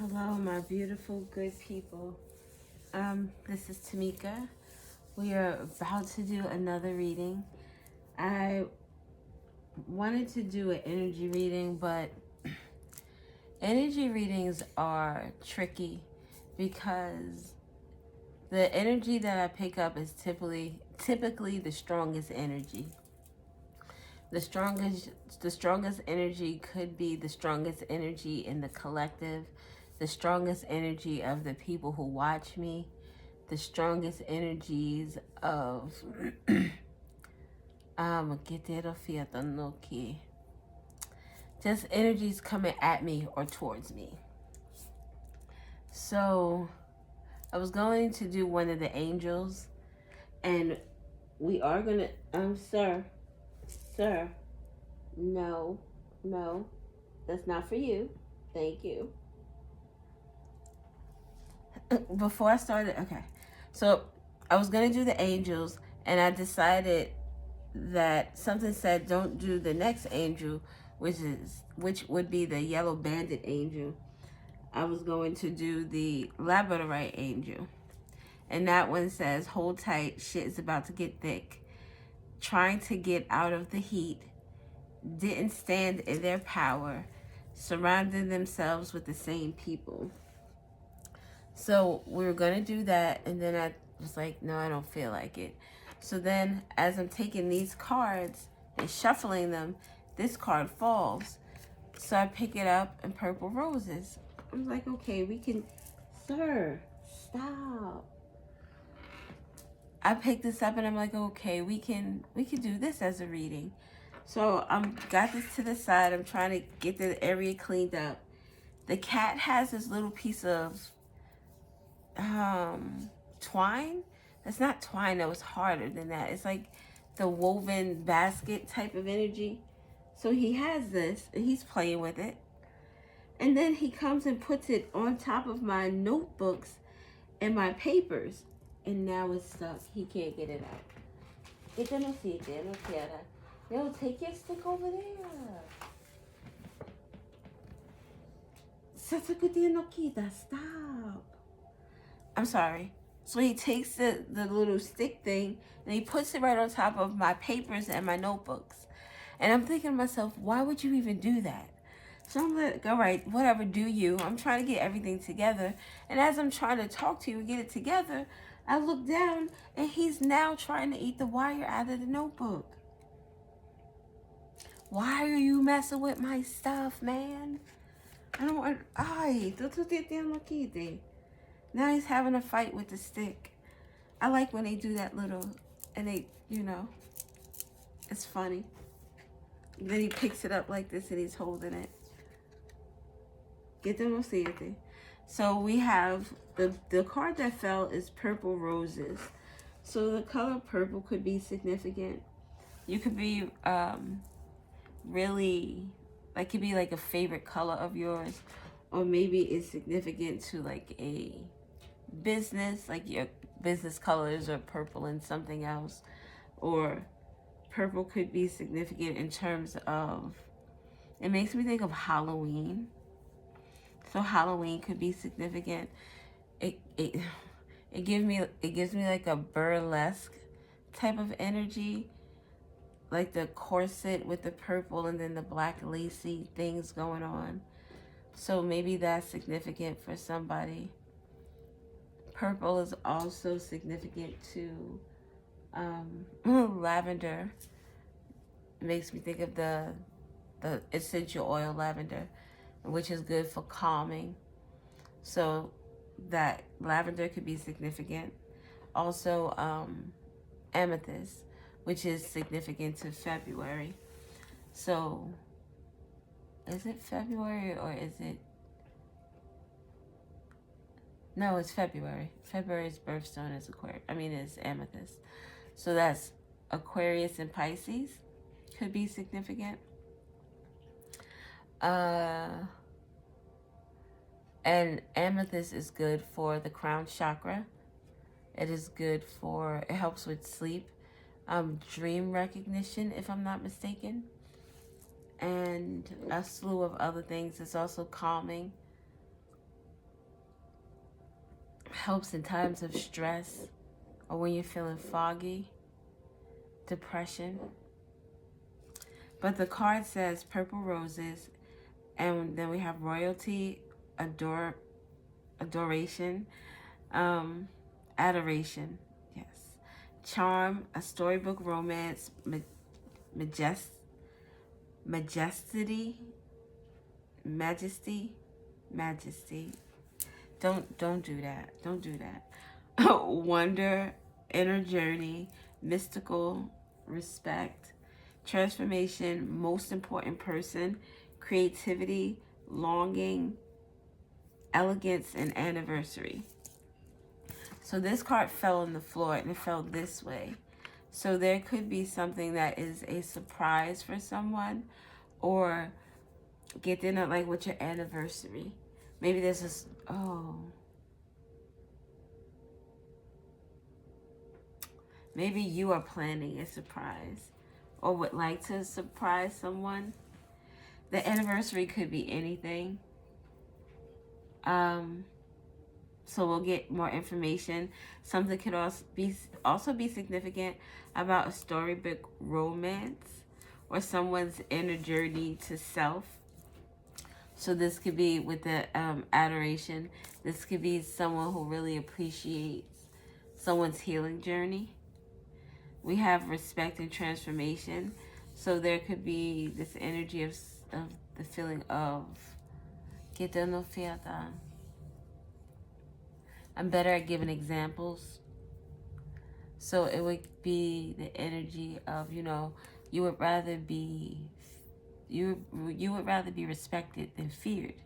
Hello, my beautiful, good people. This is Tamika. We are about to do another reading. I wanted to do an energy reading, but energy readings are tricky because the energy that I pick up is typically the strongest energy. The strongest the strongest energy could be the strongest energy in the collective, the strongest energy of the people who watch me, the strongest energies of just energies coming at me or towards me. So I was going to do one of the angels, and we are gonna sir, no, no, that's not for you. Thank you. Before I started, okay. So I was gonna do the angels, and I decided that something said don't do the next angel, which would be the yellow banded angel. I was going to do the labradorite angel, and that one says hold tight, shit is about to get thick. Trying to get out of the heat, didn't stand in their power, surrounding themselves with the same people. So we were gonna do that, and then I was like, no, I don't feel like it. So then, as I'm taking these cards and shuffling them, this card falls. So I pick it up, and purple roses. I was like, okay, we can, sir, stop. I picked this up, and I'm like, okay, we can do this as a reading. So I'm got this to the side. I'm trying to get the area cleaned up. The cat has this little piece of twine. That's not twine, that was harder than that. It's like the woven basket type of energy. So he has this and he's playing with it, and then he comes and puts it on top of my notebooks and my papers, and now it's stuck. He can't get it out. Ito no siete, no quiera. No, take your stick over there. Sasakuti no kita, stop. I'm sorry. So he takes the little stick thing and he puts it right on top of my papers and my notebooks. And I'm thinking to myself, why would you even do that? So I'm like, all right, whatever, do you. I'm trying to get everything together. And as I'm trying to talk to you and get it together, I look down and he's now trying to eat the wire out of the notebook. Why are you messing with my stuff, man? I don't want... Ay, now he's having a fight with the stick. I like when they do that little, and they, it's funny. Then he picks it up like this and he's holding it. So we have the card that fell is purple roses. So the color purple could be significant. You could be really, like, could be like a favorite color of yours, or maybe it's significant to like a business, like your business colors are purple and something else, or purple could be significant in terms of, it makes me think of Halloween. So Halloween could be significant. It gives me like a burlesque type of energy, like the corset with the purple and then the black lacy things going on. So maybe that's significant for somebody. Purple is also significant to lavender. It makes me think of the essential oil lavender, which is good for calming. So that lavender could be significant. Also, amethyst, which is significant to February. So, is it February or is it? No, it's February. February's birthstone is is amethyst. So that's Aquarius and Pisces could be significant. And amethyst is good for the crown chakra. It is good for, it helps with sleep, dream recognition, if I'm not mistaken, and a slew of other things. It's also calming. Helps in times of stress or when you're feeling foggy, depression. But the card says purple roses, and then we have royalty, adoration, adoration, yes, charm, a storybook romance, majesty, majesty. Don't do that. Don't do that. Wonder, inner journey, mystical, respect, transformation, most important person, creativity, longing, elegance, and anniversary. So this card fell on the floor and it fell this way. So there could be something that is a surprise for someone, or get dinner like with your anniversary. Maybe there's this, maybe you are planning a surprise or would like to surprise someone. The anniversary could be anything. So we'll get more information. Something could also be significant about a storybook romance or someone's inner journey to self. So this could be with the adoration. This could be someone who really appreciates someone's healing journey. We have respect and transformation. So there could be this energy of the feeling of I'm better at giving examples. So it would be the energy of, you would rather be respected than feared.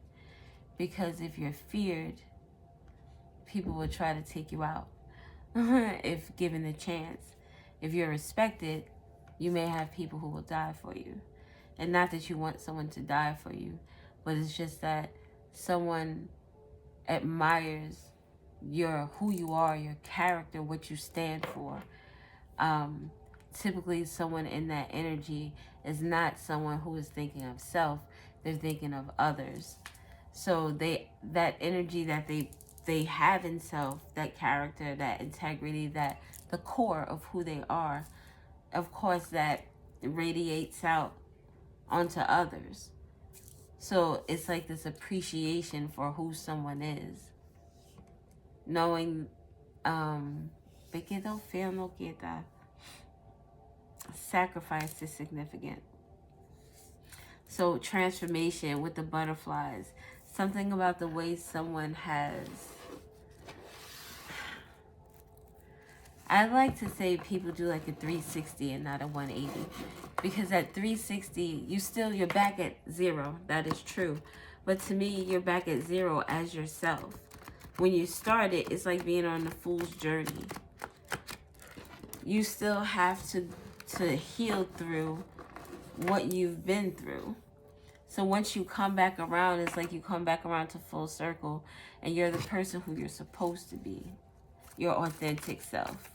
Because if you're feared, people will try to take you out if given the chance. If you're respected, you may have people who will die for you. And not that you want someone to die for you, but it's just that someone admires who you are, your character, what you stand for. Typically someone in that energy is not someone who is thinking of self, they're thinking of others. So that energy that they have in self, that character, that integrity, that the core of who they are, of course that radiates out onto others. So it's like this appreciation for who someone is. Knowing sacrifice is significant. So transformation with the butterflies. Something about the way someone has... I like to say people do like a 360 and not a 180. Because at 360, you're back at zero. That is true. But to me, you're back at zero as yourself. When you start it, it's like being on the fool's journey. You still have to heal through what you've been through. So once you come back around, it's like you come back around to full circle and you're the person who you're supposed to be. Your authentic self.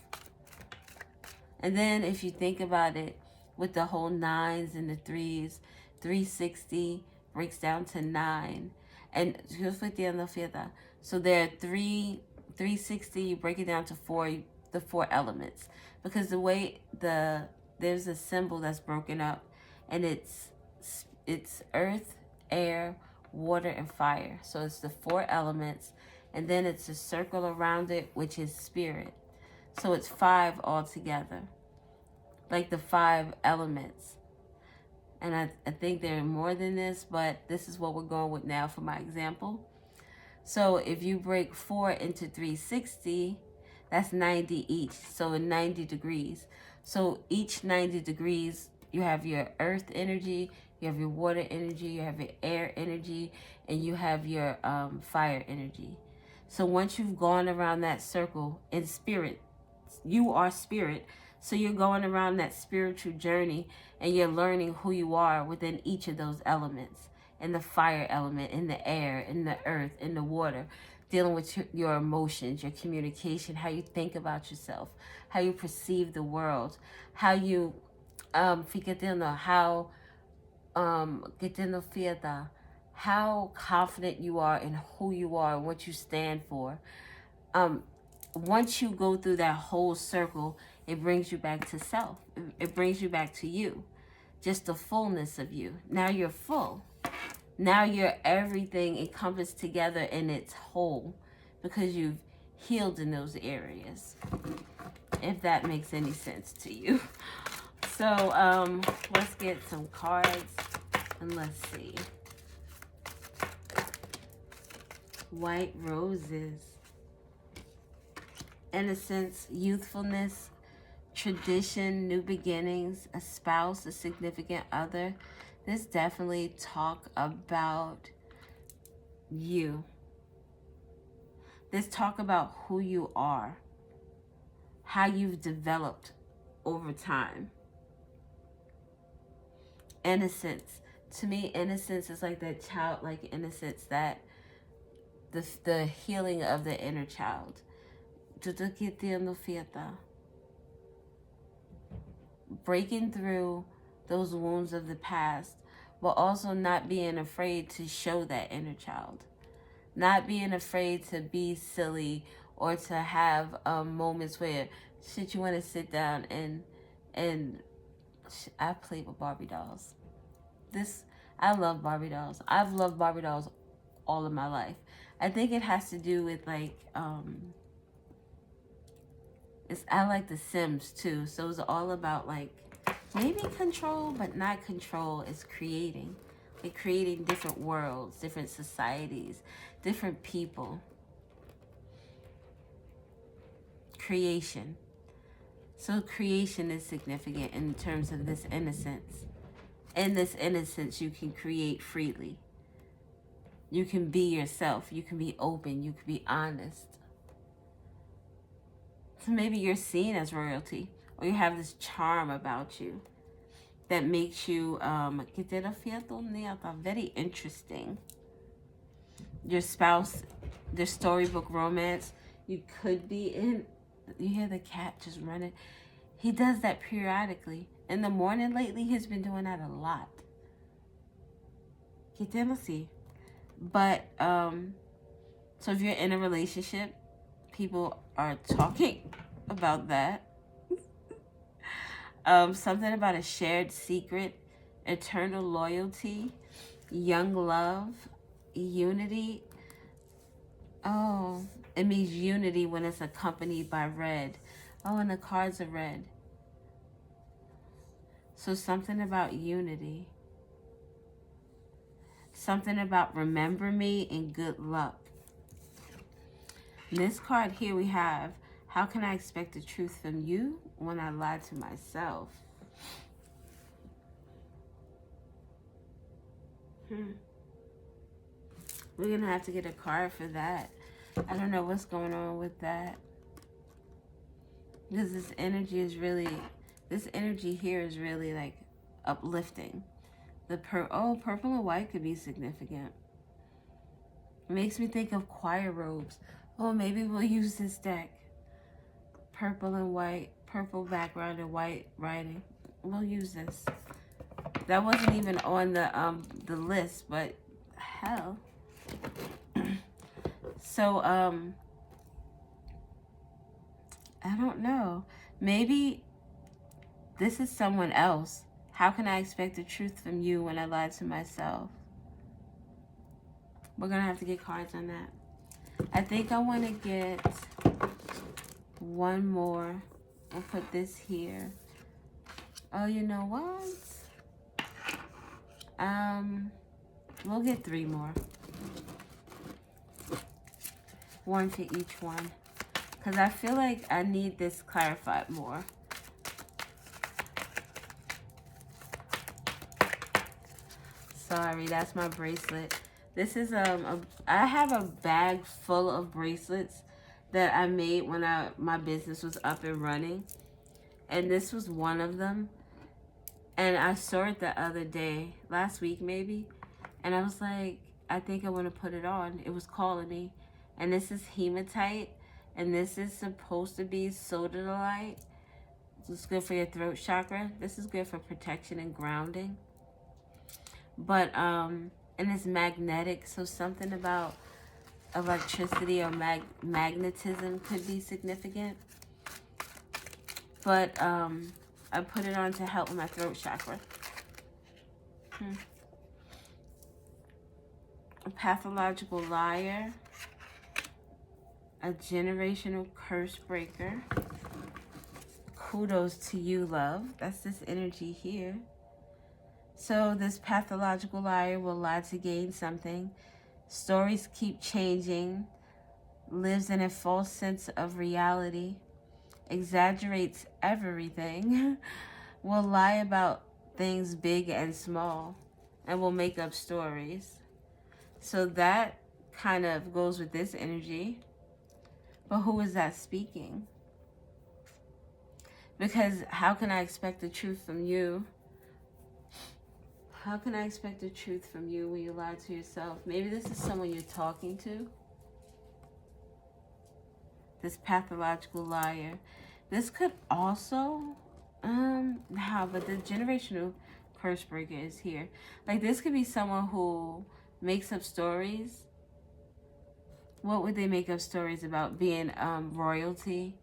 And then if you think about it, with the whole 9s and the 3s, 360 breaks down to 9. And so there are 360, you break it down to 4, the 4 elements. Because the way there's a symbol that's broken up, and it's earth, air, water, and fire. So it's the 4 elements, and then it's a circle around it, which is spirit. So it's 5 altogether, like the 5 elements. And I think there are more than this, but this is what we're going with now for my example. So if you break 4 into 360, that's 90 each. So in 90 degrees. So each 90 degrees, you have your earth energy, you have your water energy, you have your air energy, and you have your fire energy. So once you've gone around that circle in spirit, you are spirit. So you're going around that spiritual journey and you're learning who you are within each of those elements. In the fire element, in the air, in the earth, in the water. Dealing with your emotions, your communication, how you think about yourself, how you perceive the world, how you how confident you are in who you are, what you stand for. once you go through that whole circle, it brings you back to self. It brings you back to you, just the fullness of you. Now you're full. Now you're everything encompassed together in its whole, because you've healed in those areas, if that makes any sense to you. So let's get some cards and let's see. White roses. Innocence, youthfulness, tradition, new beginnings, a spouse, a significant other. This definitely talk about you. This talk about who you are, how you've developed over time. Innocence. To me, innocence is like that childlike innocence, that the healing of the inner child. Breaking through those wounds of the past, but also not being afraid to show that inner child. Not being afraid to be silly or to have moments where shit, you want to sit down and I played with Barbie dolls. I love Barbie dolls. I've loved Barbie dolls all of my life. I think it has to do with like I like The Sims too. So it's all about like maybe control, but not control. It's creating. Like creating different worlds, different societies, different people. Creation. So creation is significant in terms of this innocence. In this innocence, you can create freely. You can be yourself. You can be open. You can be honest. So maybe you're seen as royalty, or you have this charm about you that makes you very interesting. Your spouse, their storybook romance, you could be in. You hear the cat just running. He does that periodically. In the morning lately, he's been doing that a lot. But so if you're in a relationship, people are talking about that. Something about a shared secret, eternal loyalty, young love, unity. Oh, it means unity when it's accompanied by red. Oh, and the cards are red. So something about unity. Something about remember me and good luck. This card here we have, how can I expect the truth from you when I lie to myself? We're going to have to get a card for that. I don't know what's going on with that. Because this energy here is really like uplifting. Purple and white could be significant. It makes me think of choir robes. Oh, maybe we'll use this deck. Purple and white, purple background and white writing. We'll use this. That wasn't even on the list, but hell. So I don't know. Maybe this is someone else. How can I expect the truth from you when I lie to myself? We're going to have to get cards on that. I think I want to get one more and put this here. Oh, you know what? We'll get 3 more. 1 for each one. Because I feel like I need this clarified more. Sorry, that's my bracelet. This is I have a bag full of bracelets that I made when my business was up and running, and this was one of them. And I saw it the other day, last week maybe, and I was like, I think I want to put it on. It was calling me, and this is hematite, and this is supposed to be sodalite. It's good for your throat chakra. This is good for protection and grounding. But and it's magnetic, so something about electricity or magnetism could be significant. But I put it on to help with my throat chakra. A pathological liar, a generational curse breaker. Kudos to you, love. That's this energy here. So this pathological liar will lie to gain something. Stories keep changing. Lives in a false sense of reality. Exaggerates everything. Will lie about things big and small. And will make up stories. So that kind of goes with this energy. But who is that speaking? Because how can I expect the truth from you? How can I expect the truth from you when you lie to yourself? Maybe this is someone you're talking to. This pathological liar. This could also, but the generational curse breaker is here. Like this could be someone who makes up stories. What would they make up stories about? Being royalty?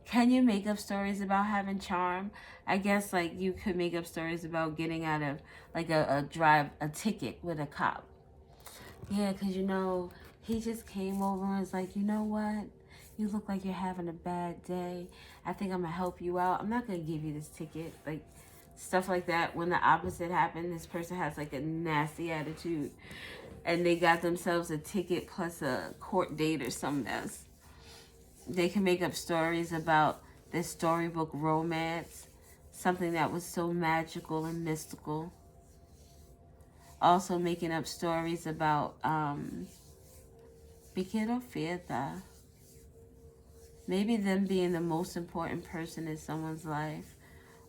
Can you make up stories about having charm? I guess like you could make up stories about getting out of like a ticket with a cop. Yeah, because you know, he just came over and was like, you know what? You look like you're having a bad day. I think I'm going to help you out. I'm not going to give you this ticket. Like stuff like that. When the opposite happened, this person has like a nasty attitude. And they got themselves a ticket plus a court date or some mess. They can make up stories about this storybook romance. Something that was so magical and mystical. Also making up stories about Piquero Fiesta. Maybe them being the most important person in someone's life.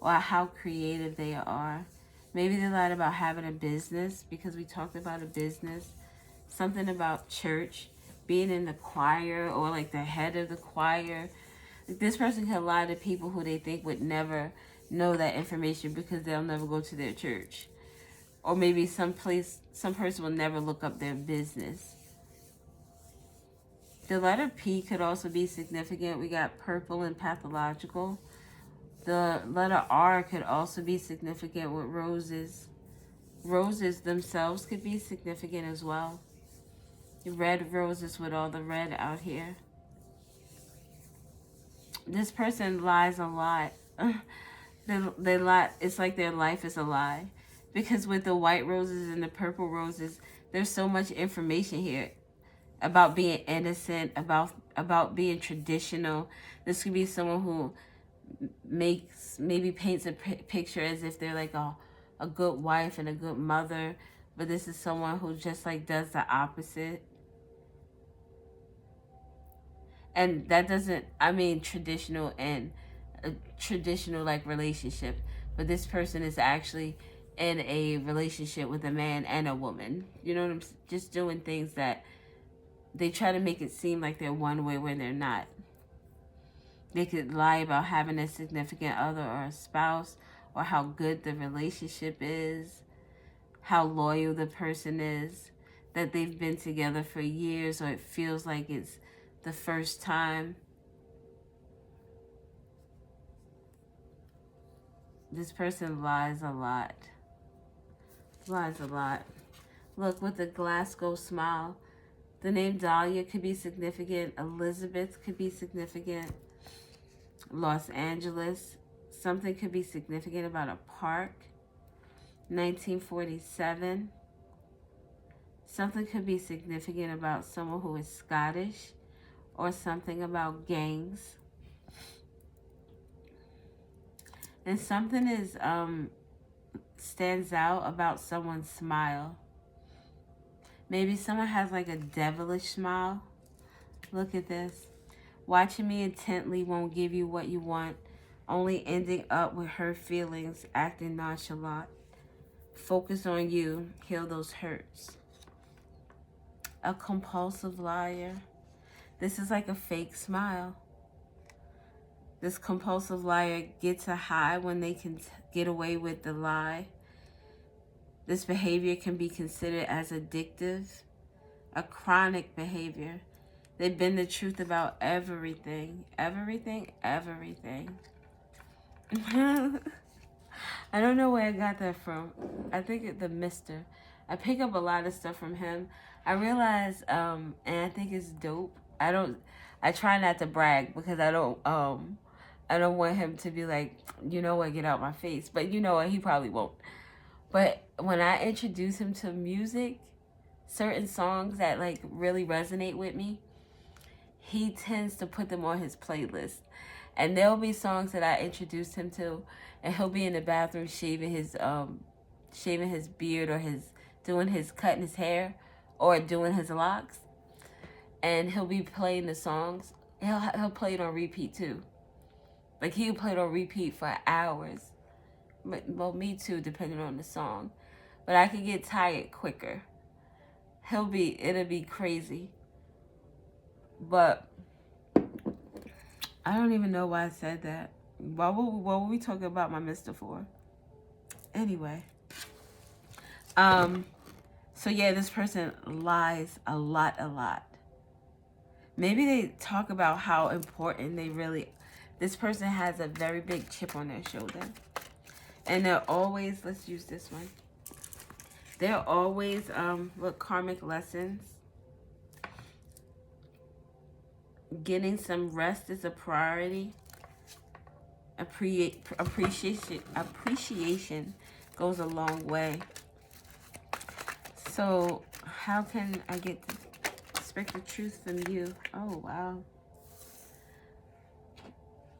Or how creative they are. Maybe they lied about having a business because we talked about a business. Something about church. Being in the choir or like the head of the choir. This person can lie to people who they think would never know that information because they'll never go to their church. Or maybe some person will never look up their business. The letter P could also be significant. We got purple and pathological. The letter R could also be significant with roses. Roses themselves could be significant as well. Red roses with all the red out here. This person lies a lot. They lie. It's like their life is a lie. Because with the white roses and the purple roses, there's so much information here about being innocent, about being traditional. This could be someone who maybe paints a picture as if they're like a good wife and a good mother. But this is someone who just like does the opposite. And that doesn't, I mean traditional and a traditional like relationship. But this person is actually in a relationship with a man and a woman. You know what I'm saying? Just doing things that they try to make it seem like they're one way when they're not. They could lie about having a significant other or a spouse or how good the relationship is, how loyal the person is, that they've been together for years or it feels like it's the first time. This person lies a lot. Lies a lot. Look, with the Glasgow smile, the name Dahlia could be significant. Elizabeth could be significant. Los Angeles. Something could be significant about a park. 1947. Something could be significant about someone who is Scottish. Or something about gangs. And something is stands out about someone's smile. Maybe someone has like a devilish smile. Look at this. Watching me intently won't give you what you want. Only ending up with hurt feelings, acting nonchalant. Focus on you. Heal those hurts. A compulsive liar. This is like a fake smile. This compulsive liar gets a high when they can get away with the lie. This behavior can be considered as addictive. a chronic behavior. They bend the truth about everything. Everything. I don't know where I got that from. I think the Mister. I pick up a lot of stuff from him. I realize, and I think it's dope. I try not to brag because I don't want him to be like, you know what, get out my face. But you know what, he probably won't. But when I introduce him to music, certain songs that like really resonate with me, he tends to put them on his playlist. And there'll be songs that I introduced him to, and he'll be in the bathroom shaving his beard, or cutting his hair, or doing his locks, and he'll be playing the songs. He'll play it on repeat too. Like he'll play it on repeat for hours. Well, me too, depending on the song. But I can get tired quicker. It'll be crazy. But I don't even know why I said that. What were we talking about my Mister for? Anyway. So yeah, this person lies a lot. Maybe they talk about how important this person has a very big chip on their shoulder. And they're always, let's use this one. They're always, with karmic lessons. Getting some rest is a priority. Appreciation goes a long way. So how can I expect the truth from you? Oh, wow.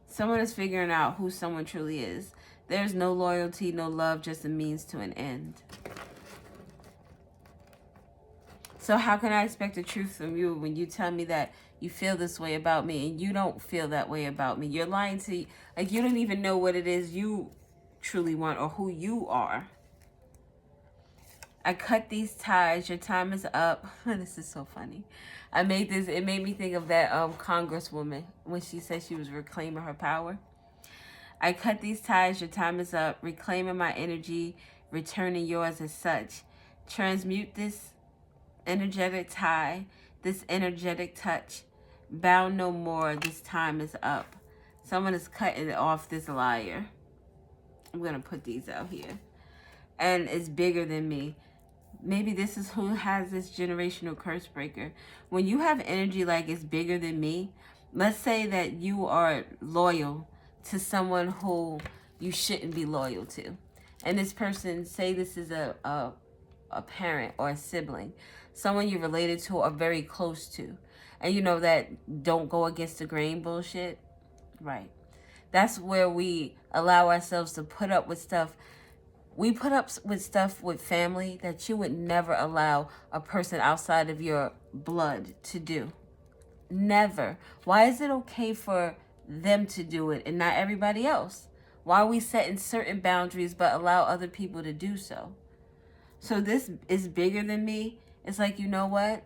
Someone is figuring out who someone truly is. There's no loyalty, no love, just a means to an end. So how can I expect the truth from you when you tell me that you feel this way about me and you don't feel that way about me? You're lying to, like, you don't even know what it is you truly want or who you are. I cut these ties. Your time is up. This is so funny. It made me think of that congresswoman when she said she was reclaiming her power. I cut these ties. Your time is up. Reclaiming my energy, returning yours as such. Transmute this energetic tie, this energetic touch. Bound no more. This time is up. Someone is cutting off this liar. I'm going to put these out here. And it's bigger than me. Maybe this is who has this generational curse breaker. When you have energy like it's bigger than me, let's say that you are loyal to someone who you shouldn't be loyal to. And this person, say this is a parent or a sibling, someone you're related to or very close to. And you know that don't go against the grain bullshit. Right. That's where we allow ourselves to put up with stuff. We put up with stuff with family that you would never allow a person outside of your blood to do. Never. Why is it okay for them to do it and not everybody else? Why are we setting certain boundaries but allow other people to do so? So this is bigger than me. It's like, you know what?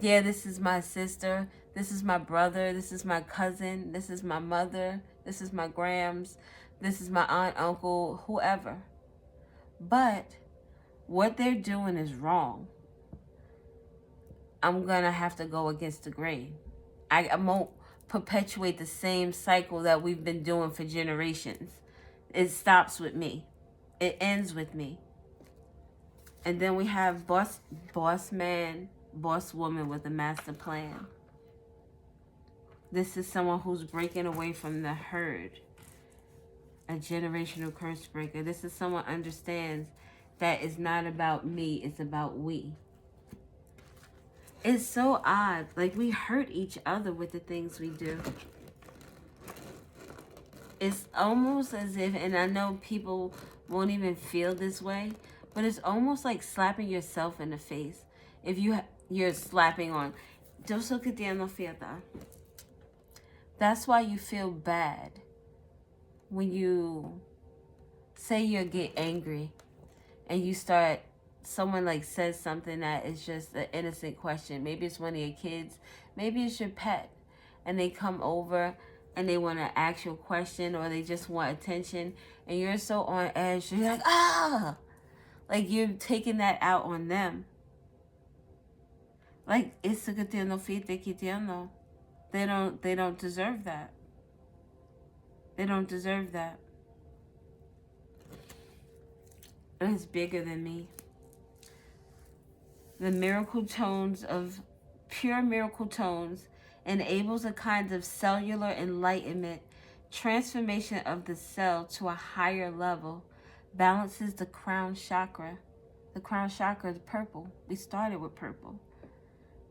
Yeah, this is my sister. This is my brother. This is my cousin. This is my mother. This is my grams. This is my aunt, uncle, whoever. But what they're doing is wrong. I'm going to have to go against the grain. I won't perpetuate the same cycle that we've been doing for generations. It stops with me. It ends with me. And then we have boss man, boss woman with a master plan. This is someone who's breaking away from the herd. A generational curse breaker. This is someone who understands that it's not about me, it's about we. It's so odd. Like, we hurt each other with the things we do. It's almost as if, and I know people won't even feel this way, but it's almost like slapping yourself in the face. If you're slapping on, Dos que tiene fiesta. That's why you feel bad when you say you get angry and you start, someone like says something that is just an innocent question. Maybe it's one of your kids. Maybe it's your pet. And they come over and they want to ask you a question or they just want attention. And you're so on edge. You're like, ah! Like you're taking that out on them. Like, esse que tem no fite que tem no. They don't deserve that. They don't deserve that. It's bigger than me. The miracle tones of pure miracle tones enables a kind of cellular enlightenment, transformation of the cell to a higher level, balances the crown chakra. The crown chakra is purple. We started with purple.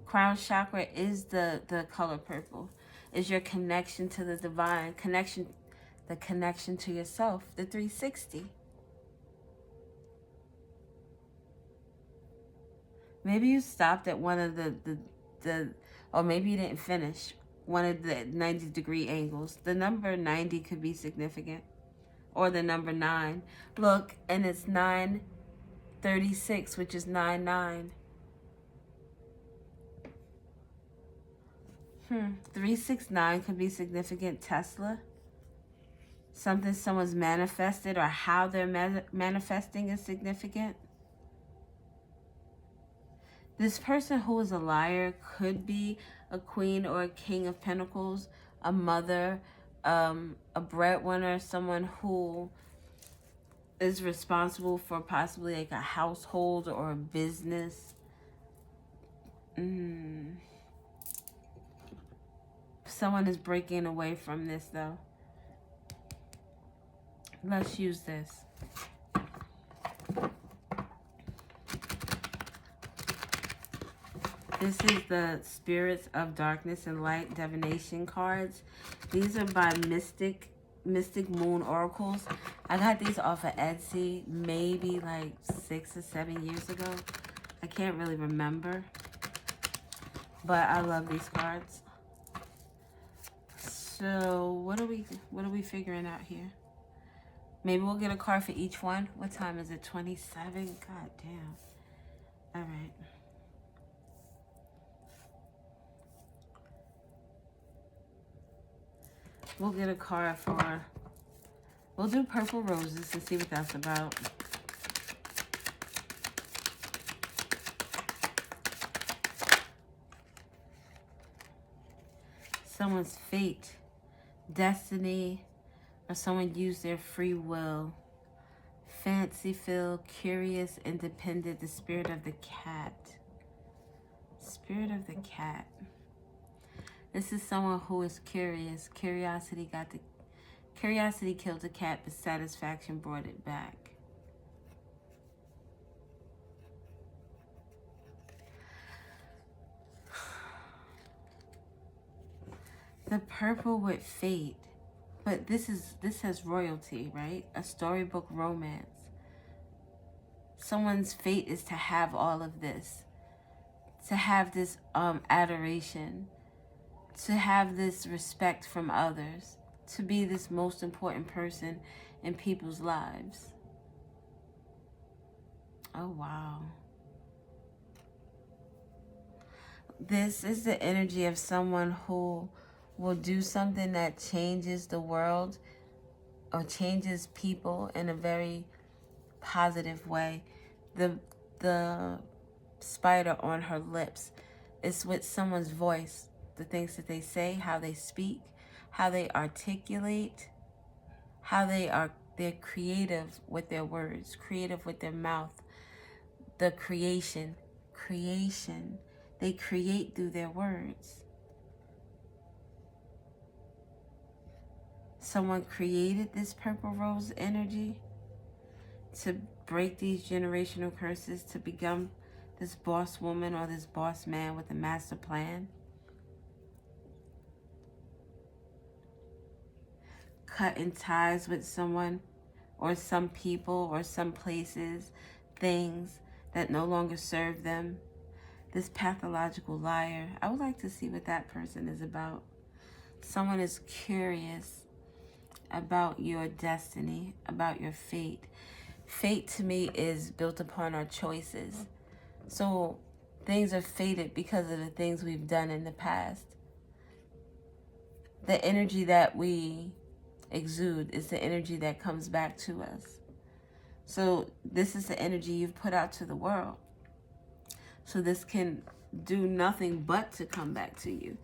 Crown chakra is the color purple. Is your connection to the divine, the connection to yourself, the 360. Maybe you stopped at one of the or maybe you didn't finish one of the 90-degree angles. The number 90 could be significant. Or the number 9. Look, and it's 936, which is 99. 369 could be significant. Tesla. Something someone's manifested or how they're manifesting is significant. This person who is a liar could be a queen or a king of pentacles, a mother, a breadwinner, someone who is responsible for possibly like a household or a business. Someone is breaking away from this though. Let's use this. This is the Spirits of Darkness and Light Divination cards. These are by Mystic Moon Oracles. I got these off of Etsy maybe like 6 or 7 years ago. I can't really remember. But I love these cards. So what are we figuring out here? Maybe we'll get a card for each one. What time is it? 27? God damn. All right. We'll get a card for... We'll do Purple Roses and see what that's about. Someone's fate, destiny, or someone used their free will. Fancy-filled, curious, independent, the spirit of the cat. Spirit of the cat. This is someone who is curious. Curiosity killed the cat, but satisfaction brought it back. The purple with fate. But this has royalty, right? A storybook romance. Someone's fate is to have all of this. To have this adoration. To have this respect from others, to be this most important person in people's lives. Oh, wow. This is the energy of someone who will do something that changes the world or changes people in a very positive way. The spider on her lips is with someone's voice. The things that they say, how they speak, how they articulate, how they're creative with their words, creative with their mouth. The creation. They create through their words. Someone created this purple rose energy to break these generational curses, to become this boss woman or this boss man with a master plan. Cutting ties with someone or some people or some places, things that no longer serve them. This pathological liar. I would like to see what that person is about. Someone is curious about your destiny, about your fate. Fate to me is built upon our choices. So things are fated because of the things we've done in the past. The energy that we exude is the energy that comes back to us. So this is the energy you've put out to the world. So this can do nothing but to come back to you.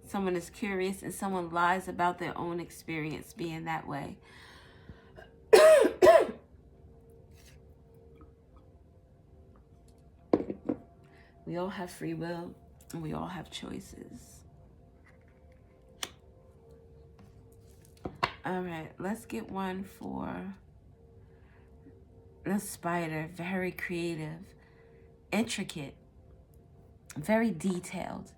Someone is curious and someone lies about their own experience being that way. We all have free will and we all have choices. All right, let's get one for the spider. Very creative, intricate, very detailed.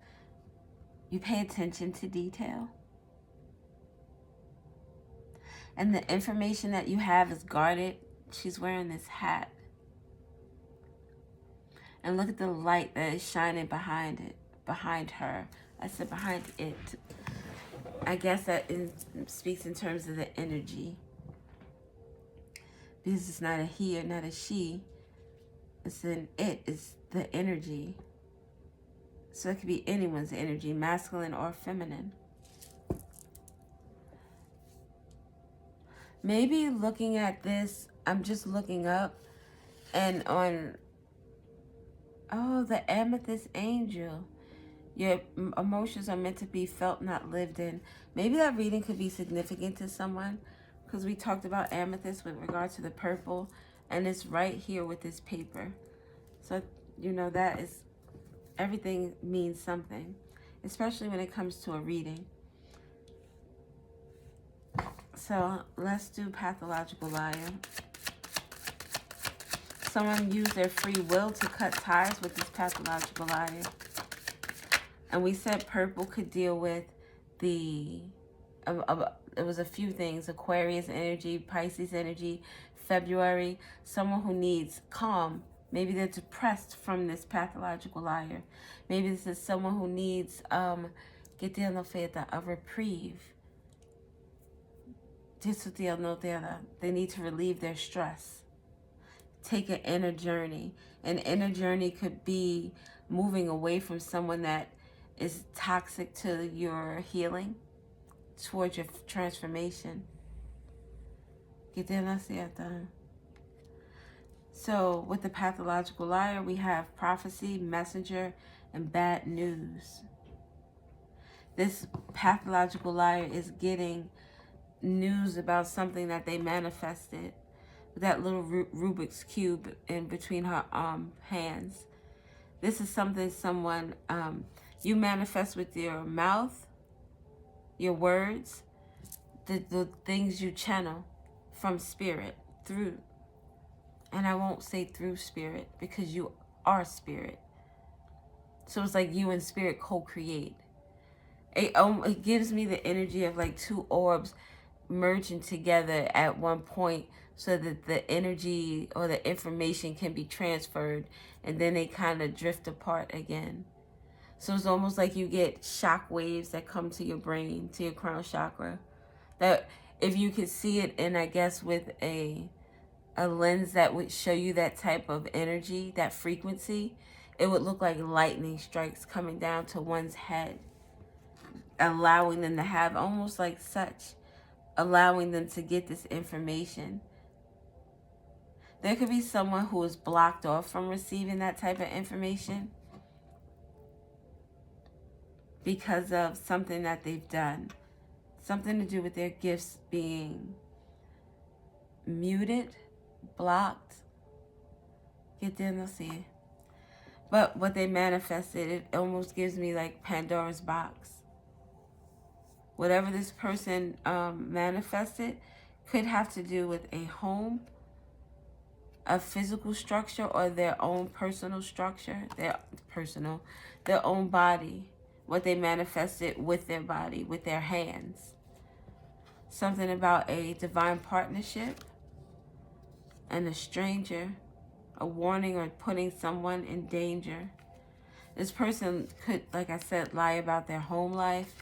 You pay attention to detail. And the information that you have is guarded. She's wearing this hat. And look at the light that is shining behind it, behind her. I said behind it. I guess that speaks in terms of the energy. Because it's not a he or not a she. It's an it. It's the energy. So it could be anyone's energy, masculine or feminine. Maybe looking at this, I'm just looking up and on, oh, the amethyst angel. Your emotions are meant to be felt, not lived in. Maybe that reading could be significant to someone because we talked about amethyst with regard to the purple, and it's right here with this paper. So, you know, that is, everything means something, especially when it comes to a reading. So let's do pathological liar. Someone used their free will to cut ties with this pathological liar. And we said purple could deal with the, it was a few things, Aquarius energy, Pisces energy, February, someone who needs calm. Maybe they're depressed from this pathological liar. Maybe this is someone who needs, a reprieve. They need to relieve their stress. Take an inner journey. An inner journey could be moving away from someone that is toxic to your healing towards your transformation. So with the pathological liar, we have prophecy, messenger, and bad news. This pathological liar is getting news about something that they manifested. That little Rubik's Cube in between her hands. This is something someone, you manifest with your mouth, your words, the things you channel from spirit through. And I won't say through spirit because you are spirit. So it's like you and spirit co-create. It gives me the energy of like two orbs merging together at one point so that the energy or the information can be transferred and then they kind of drift apart again. So it's almost like you get shock waves that come to your brain, to your crown chakra. That if you could see it, and I guess with a lens that would show you that type of energy, that frequency, it would look like lightning strikes coming down to one's head, allowing them to have almost like such, allowing them to get this information. There could be someone who is blocked off from receiving that type of information because of something that they've done. Something to do with their gifts being muted, blocked. Get there, they'll see it. But what they manifested, it almost gives me like Pandora's box. Whatever this person manifested could have to do with a home, a physical structure, or their own personal structure, their own body, what they manifested with their body, with their hands. Something about a divine partnership and a stranger, a warning or putting someone in danger. This person could, like I said, lie about their home life,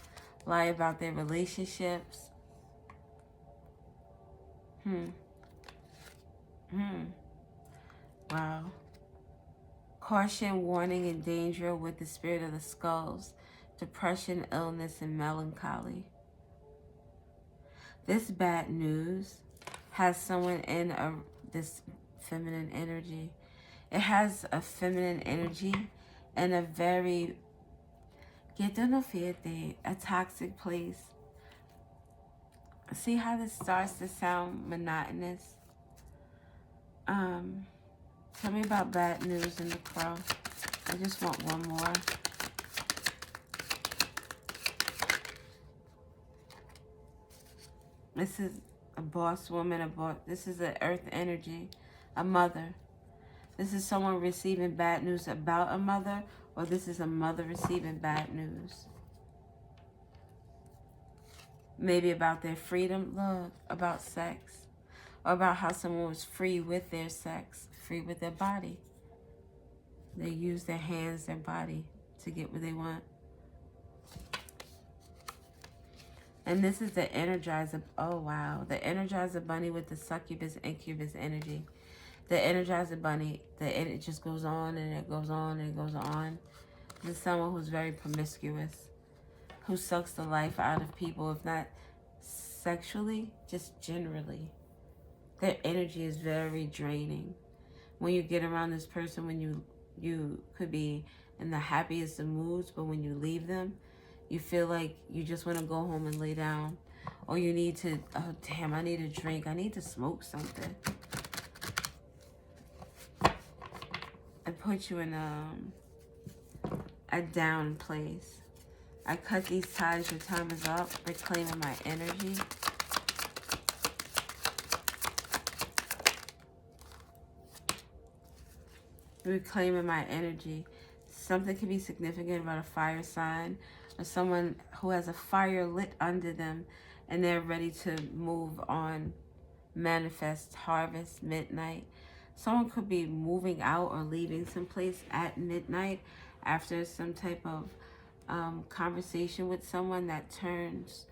lie about their relationships. Wow. Caution, warning, and danger with the spirit of the skulls, depression, illness, and melancholy. This bad news has someone in this feminine energy. It has a feminine energy, in a very, a toxic place. See how this starts to sound monotonous? Tell me about bad news in the Crow. I just want one more. This is a boss woman, this is an earth energy, a mother. This is someone receiving bad news about a mother, or this is a mother receiving bad news. Maybe about their freedom, love, about sex, or about how someone was free with their sex, free with their body. They use their hands, their body to get what they want. And this is the Energizer. Oh, wow. The Energizer Bunny with the succubus, incubus energy. The Energizer Bunny, it just goes on and it goes on and it goes on. This is someone who's very promiscuous, who sucks the life out of people, if not sexually, just generally. Their energy is very draining. When you get around this person, when you could be in the happiest of moods, but when you leave them, you feel like you just want to go home and lay down. Or you need to, oh damn, I need a drink. I need to smoke something. And put you in a down place. I cut these ties, your time is up. Reclaiming my energy. Reclaiming my energy. Something could be significant about a fire sign, or someone who has a fire lit under them and they're ready to move on, manifest, harvest, midnight. Someone could be moving out or leaving someplace at midnight after some type of conversation with someone that turns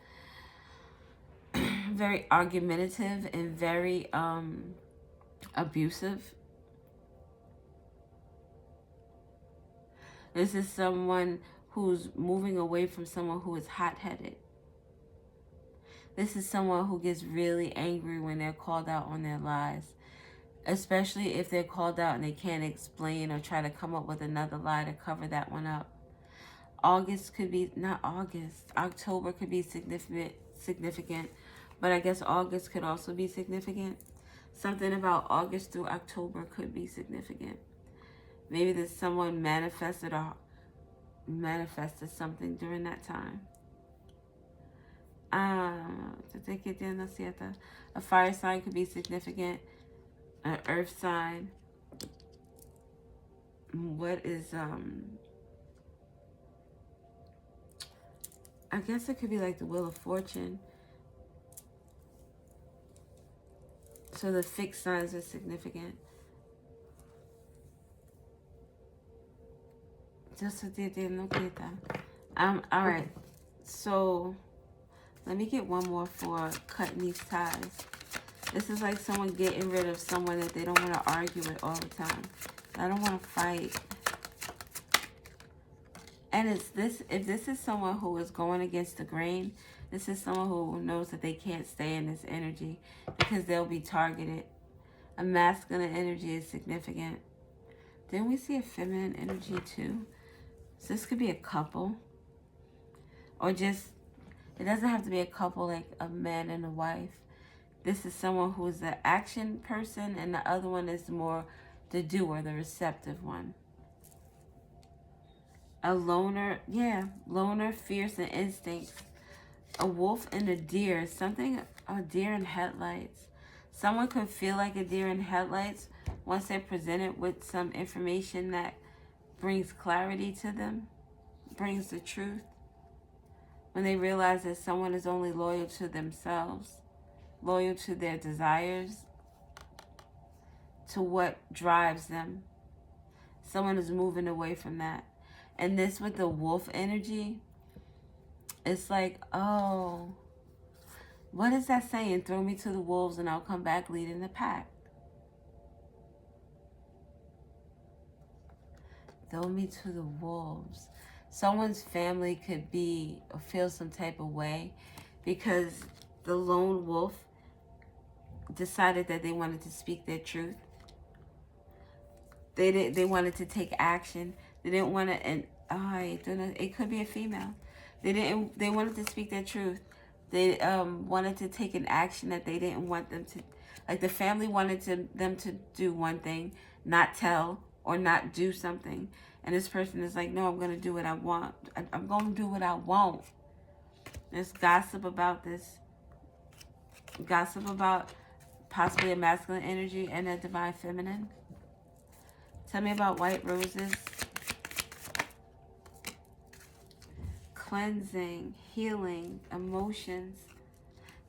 very argumentative and very abusive. This is someone who's moving away from someone who is hot-headed. This is someone who gets really angry when they're called out on their lies, especially if they're called out and they can't explain or try to come up with another lie to cover that one up. August could be, not August, October could be significant, but I guess August could also be significant. Something about August through October could be significant. Maybe that someone manifested something during that time. A fire sign could be significant. An earth sign. What is I guess it could be like the Wheel of Fortune. So the fixed signs are significant. All right. So let me get one more for cutting these ties. This is like someone getting rid of someone that they don't want to argue with all the time. I don't want to fight. And it's this, if this is someone who is going against the grain, this is someone who knows that they can't stay in this energy because they'll be targeted. A masculine energy is significant. Didn't we see a feminine energy too? So this could be a couple. Or just, it doesn't have to be a couple like a man and a wife. This is someone who is the action person and the other one is more the doer, the receptive one. A loner, yeah, loner, fierce, and instincts. A wolf and a deer, something, a deer in headlights. Someone could feel like a deer in headlights once they're presented with some information that brings clarity to them, brings the truth. When they realize that someone is only loyal to themselves, loyal to their desires, to what drives them. Someone is moving away from that. And this with the wolf energy, it's like, oh, what is that saying? Throw me to the wolves and I'll come back leading the pack. Throw me to the wolves. Someone's family could be or feel some type of way because the lone wolf decided that they wanted to speak their truth. They wanted to take action. They didn't want to, and I don't know, it could be a female. They wanted to speak their truth. They wanted to take an action that they didn't want them to, like the family wanted them to do one thing, not tell or not do something. And this person is like, no, I'm going to do what I want. I'm going to do what I want. There's gossip about this. Gossip about possibly a masculine energy and a divine feminine. Tell me about white roses. Cleansing, healing, emotions.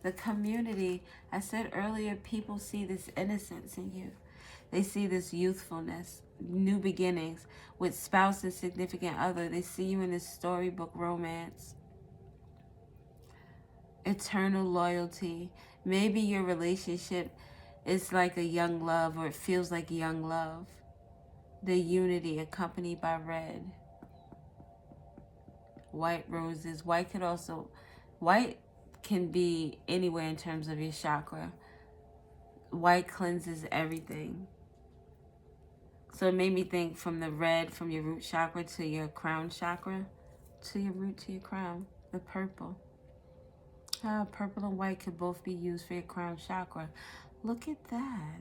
The community. I said earlier, people see this innocence in you. They see this youthfulness, new beginnings with spouse and significant other. They see you in this storybook romance. Eternal loyalty. Maybe your relationship is like a young love, or it feels like young love. The unity accompanied by red. White roses. White can be anywhere in terms of your chakra. White cleanses everything. So it made me think from the red, from your root chakra to your crown chakra, to your root to your crown, the purple. Purple and white could both be used for your crown chakra. Look at that.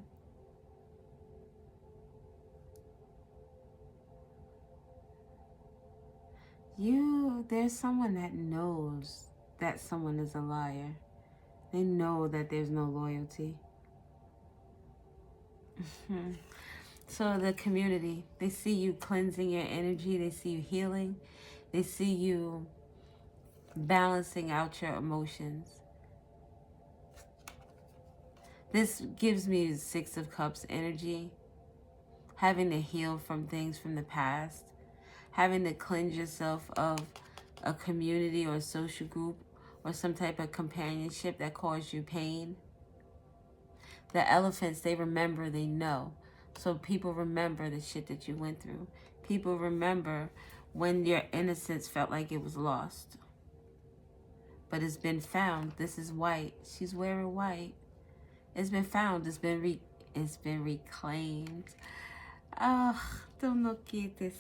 There's someone that knows that someone is a liar. They know that there's no loyalty. So the community, they see you cleansing your energy. They see you healing. They see you balancing out your emotions. This gives me Six of Cups energy. Having to heal from things from the past. Having to cleanse yourself of a community or a social group or some type of companionship that caused you pain. The elephants, they remember, they know. So people remember the shit that you went through. People remember when your innocence felt like it was lost. But it's been found. This is white. She's wearing white. It's been found. It's been reclaimed. Ah, don't look at this,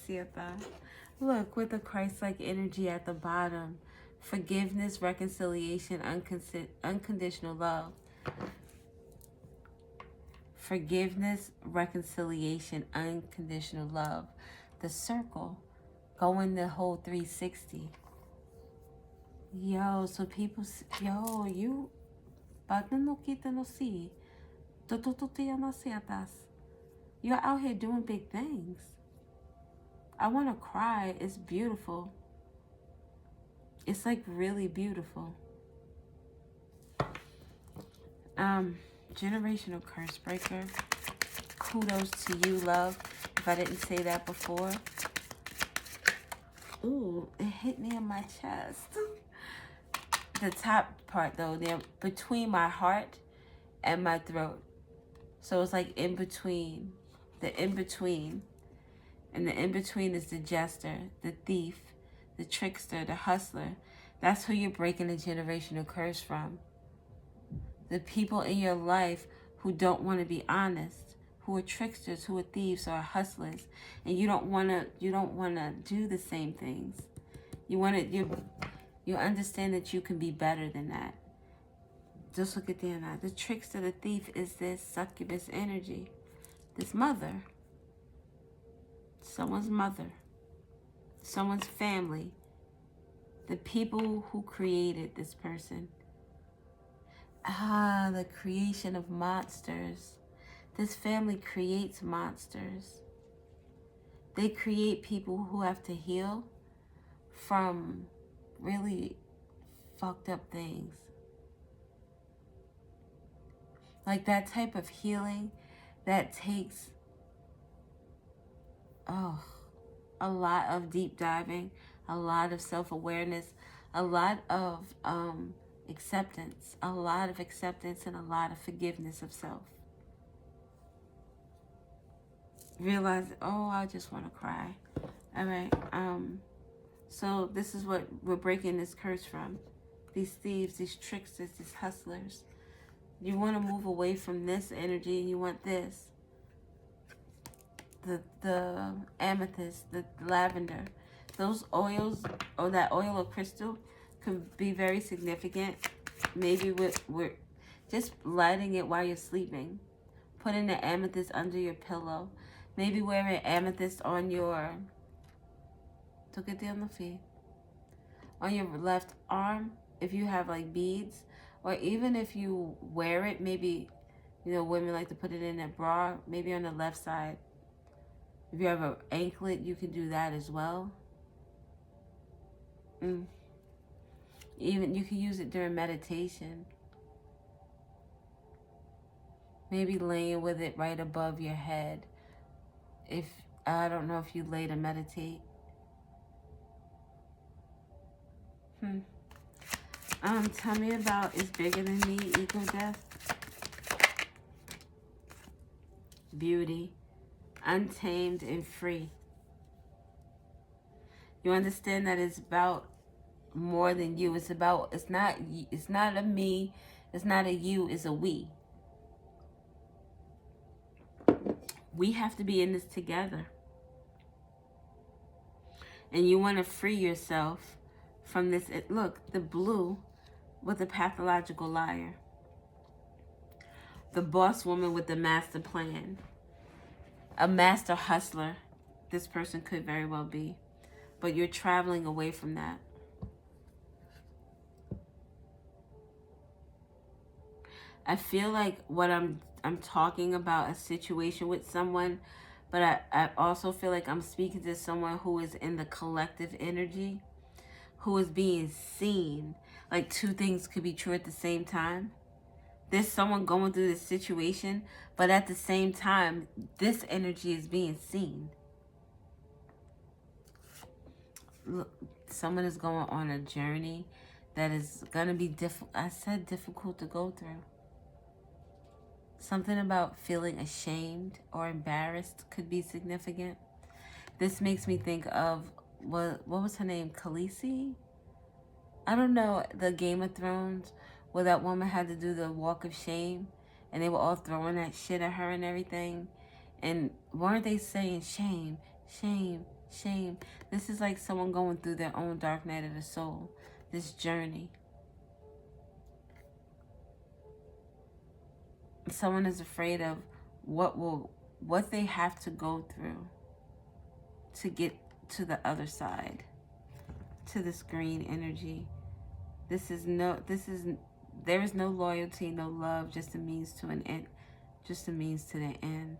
Look, with the Christ-like energy at the bottom. Forgiveness, reconciliation, unconditional love. Forgiveness, reconciliation, unconditional love. The circle, going the whole 360. Yo, so people, you, you're out here doing big things. I want to cry. It's beautiful. It's like really beautiful. Generational curse breaker. Kudos to you, love. If I didn't say that before. Ooh, it hit me in my chest. The top part though, they're between my heart and my throat. So it's like in between. The in-between. And the in-between is the jester, the thief, the trickster, the hustler. That's who you're breaking the generational curse from. The people in your life who don't want to be honest, who are tricksters, who are thieves, or are hustlers, and you don't want to do the same things. You understand that you can be better than that. Just look at the trickster, the thief is this succubus energy, this mother. Someone's mother, someone's family, the people who created this person. The creation of monsters. This family creates monsters. They create people who have to heal from really fucked up things. Like that type of healing that takes a lot of deep diving, a lot of self-awareness, a lot of acceptance, and a lot of forgiveness of self. Realize, I just want to cry. All right. So this is what we're breaking this curse from. These thieves, these tricksters, these hustlers. You want to move away from this energy and you want this. the amethyst, the lavender. Those oils, or that oil or crystal, could be very significant. Maybe with just lighting it while you're sleeping. Putting the amethyst under your pillow. Maybe wearing amethyst on your, on your left arm, if you have like beads, or even if you wear it, maybe, you know, women like to put it in a bra, maybe on the left side. If you have an anklet, you can do that as well. Even you can use it during meditation. Maybe laying with it right above your head. If, I don't know if you lay to meditate. Tell me about Is Bigger Than Me, Ego Death. Beauty, untamed and free. You understand that it's about more than you. It's not a me, it's not a you, it's a we. We have to be in this together. And you want to free yourself from this. Look, the blue with the pathological liar. The boss woman with the master plan. A master hustler. This person could very well be. But you're traveling away from that. I feel like what I'm talking about a situation with someone, but I also feel like I'm speaking to someone who is in the collective energy, who is being seen. Like two things could be true at the same time. There's someone going through this situation, but at the same time, this energy is being seen. Look, someone is going on a journey that is going to be difficult. I said difficult to go through. Something about feeling ashamed or embarrassed could be significant. This makes me think of, what was her name? Khaleesi? I don't know, the Game of Thrones, where that woman had to do the walk of shame, and they were all throwing that shit at her and everything. And weren't they saying shame, shame, shame? This is like someone going through their own dark night of the soul, this journey. Someone is afraid of what they have to go through to get to the other side, to this green energy. There is no loyalty, no love, just a means to an end, just a means to the end.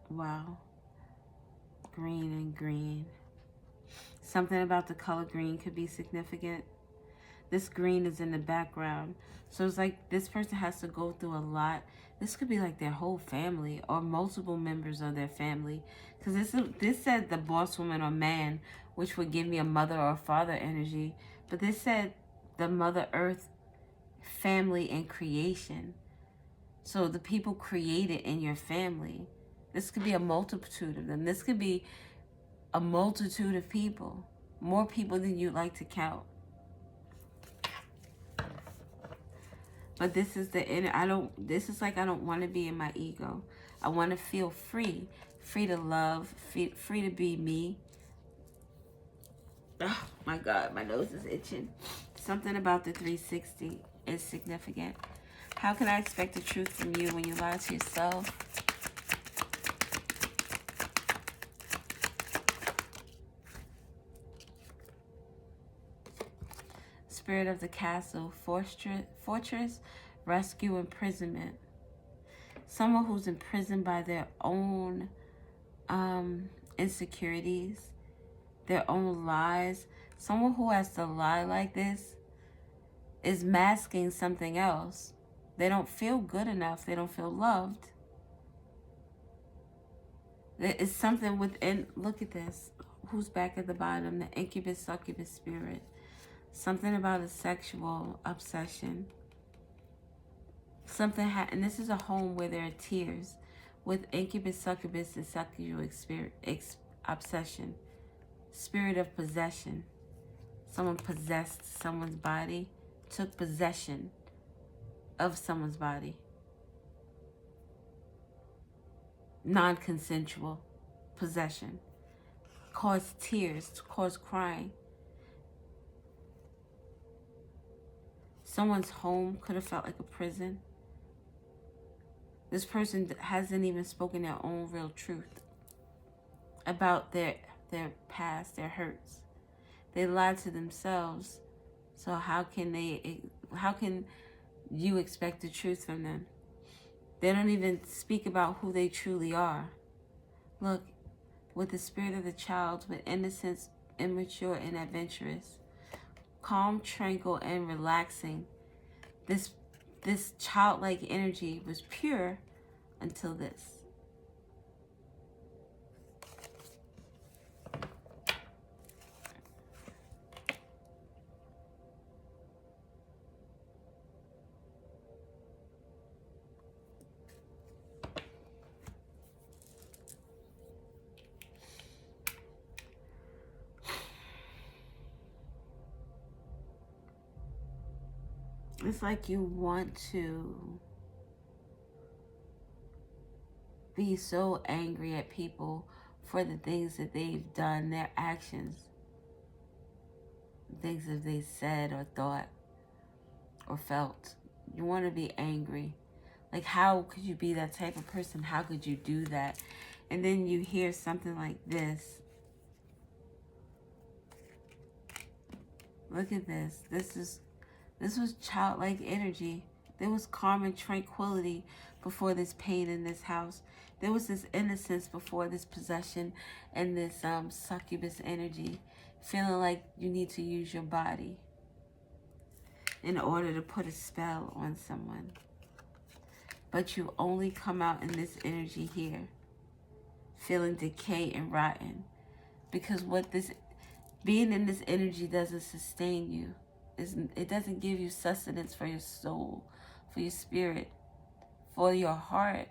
Wow. Green and green. Something about the color green could be significant. This green is in the background. So it's like this person has to go through a lot. This could be like their whole family or multiple members of their family. Because this said the boss woman or man, which would give me a mother or father energy. But this said the Mother Earth, family, and creation. So the people created in your family. This could be a multitude of them. This could be a multitude of people. More people than you'd like to count. But this is the inner, this is like I don't want to be in my ego. I want to feel free. Free to love. Free to be me. Oh my God, my nose is itching. Something about the 360 is significant. How can I expect the truth from you when you lie to yourself? Spirit of the castle, fortress, rescue, imprisonment. Someone who's imprisoned by their own insecurities, their own lies. Someone who has to lie like this is masking something else. They don't feel good enough. They don't feel loved. There is something within. Look at this. Who's back at the bottom? The incubus, succubus spirit. Something about a sexual obsession. And this is a home where there are tears. With incubus, succubus, and sexual obsession. Spirit of possession. Someone possessed someone's body. Took possession of someone's body. non-consensual possession, cause tears, cause crying. Someone's home could have felt like a prison. This person hasn't even spoken their own real truth about their past, their hurts. They lied to themselves. So how can you expect the truth from them? They don't even speak about who they truly are. Look, with the spirit of the child, with innocence, immature and adventurous, calm, tranquil, and relaxing, this childlike energy was pure until this. It's like you want to be so angry at people for the things that they've done, their actions, things that they said or thought or felt. You want to be angry. Like, how could you be that type of person? How could you do that? And then you hear something like this. Look at this. This was childlike energy. There was calm and tranquility before this pain in this house. There was this innocence before this possession and this succubus energy. Feeling like you need to use your body in order to put a spell on someone. But you only come out in this energy here, feeling decay and rotten. Because being in this energy doesn't sustain you. It doesn't give you sustenance for your soul, for your spirit, for your heart.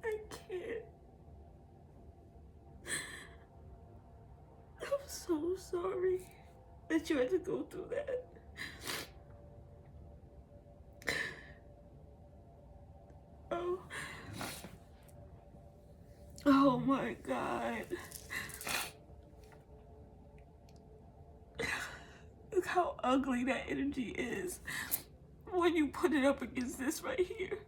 I can't. I'm so sorry that you had to go through that. Oh my God. Look how ugly that energy is when you put it up against this right here.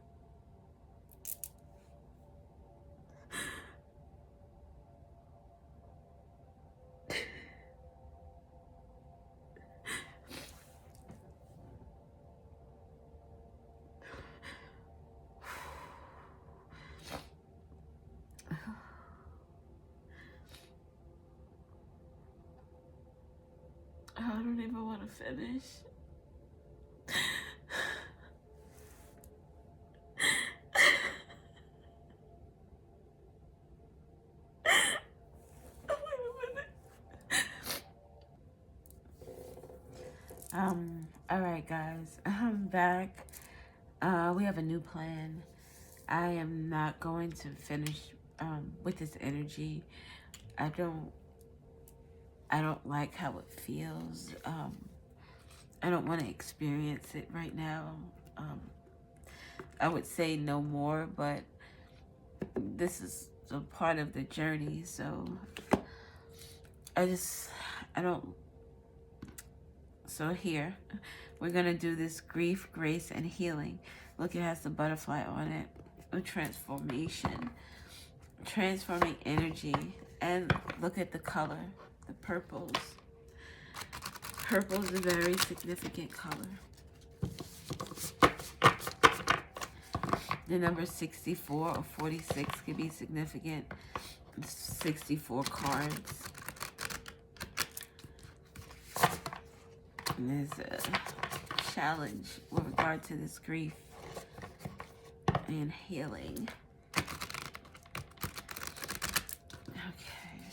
I don't even want to finish. All right, guys, I'm back. We have a new plan. I am not going to finish with this energy. I don't like how it feels. I don't want to experience it right now. I would say no more, but this is a part of the journey, so so here, we're gonna do this grief, grace, and healing. Look, it has the butterfly on it. A transformation, transforming energy, and look at the color, the purples. Purple is a very significant color. The number 64 or 46 could be significant. 64 cards. And there's a challenge with regard to this grief and healing. Okay.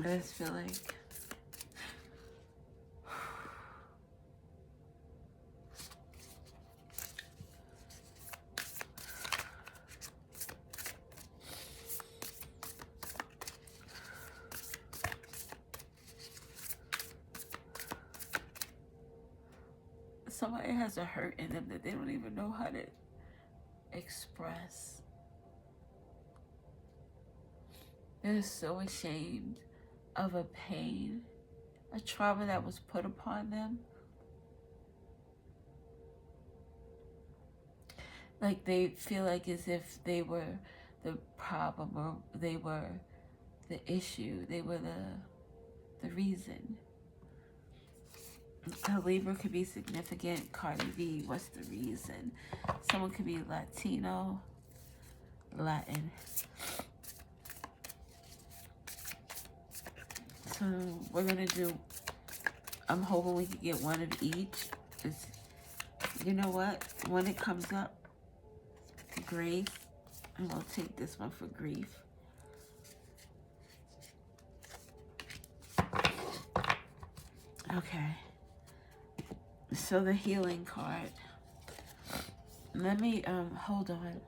I just feel like somebody has a hurt in them that they don't even know how to express. They're so ashamed of a pain, a trauma that was put upon them. Like they feel like as if they were the problem, or they were the issue, they were the reason. A Libra could be significant. Cardi B, what's the reason? Someone could be Latino, Latin. So we're gonna do, I'm hoping we can get one of each. It's, you know what? When it comes up, grace, and we'll take this one for grief. Okay. So the healing card. Let me, hold on.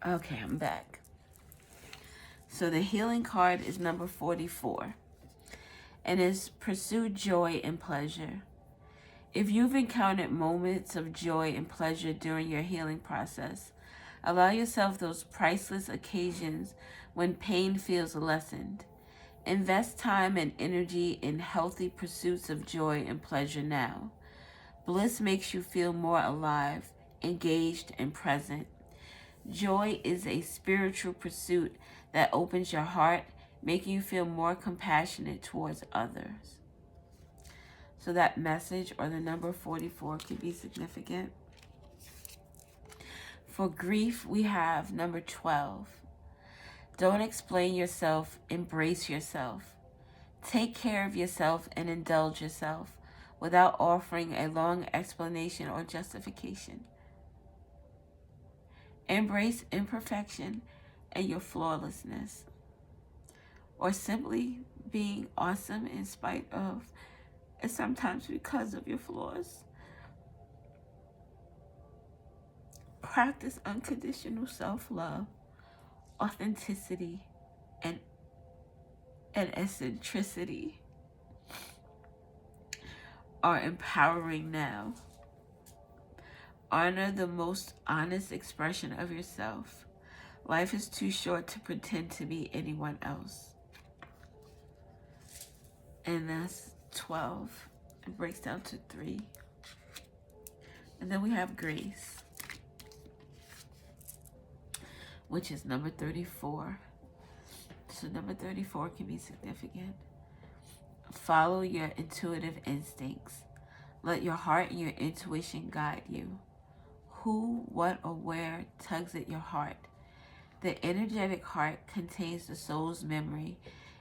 Okay, I'm back. So the healing card is number 44. And is pursue joy and pleasure. If you've encountered moments of joy and pleasure during your healing process, allow yourself those priceless occasions when pain feels lessened. Invest time and energy in healthy pursuits of joy and pleasure now. Bliss makes you feel more alive, engaged, and present. Joy is a spiritual pursuit that opens your heart, making you feel more compassionate towards others. So that message, or the number 44, could be significant. For grief, we have number 12. Don't explain yourself, embrace yourself. Take care of yourself and indulge yourself without offering a long explanation or justification. Embrace imperfection and your flawlessness, or simply being awesome in spite of, and sometimes because of, your flaws. Practice unconditional self-love, authenticity, and eccentricity are empowering now. Honor the most honest expression of yourself. Life is too short to pretend to be anyone else. And that's 12. It breaks down to 3. And then we have grace, which is number 34. So number 34 can be significant. Follow your intuitive instincts. Let your heart and your intuition guide you. Who, what, or where tugs at your heart? The energetic heart contains the soul's memory,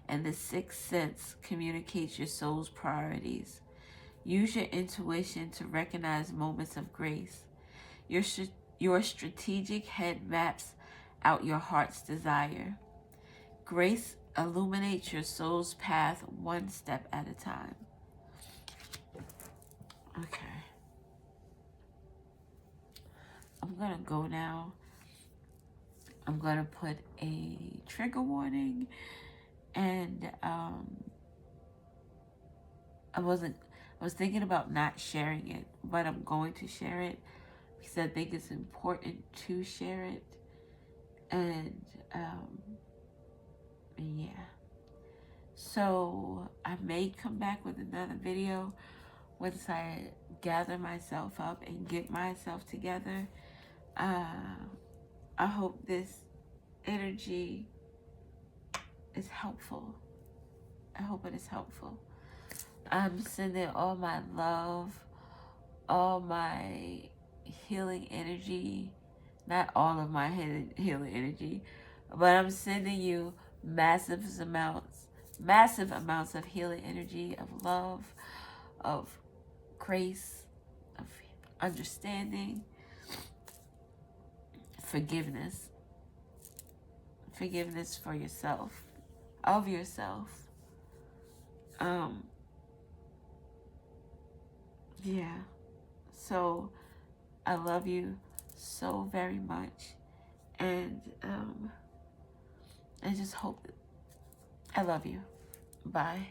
and the sixth sense communicates your soul's priorities. Use your intuition to recognize moments of grace. Your strategic head maps out your heart's desire. Grace illuminates your soul's path one step at a time. Okay. I'm going to go now. I'm going to put a trigger warning, and I was thinking about not sharing it, but I'm going to share it because I think it's important to share it. And yeah. So I may come back with another video once I gather myself up and get myself together. I hope this energy is helpful. I hope it is helpful. I'm sending all my love, all my healing energy, not all of my healing energy, but I'm sending you massive amounts of healing energy, of love, of grace, of understanding, forgiveness for yourself. of yourself. Yeah. So I love you so very much. And I just hope I love you. Bye.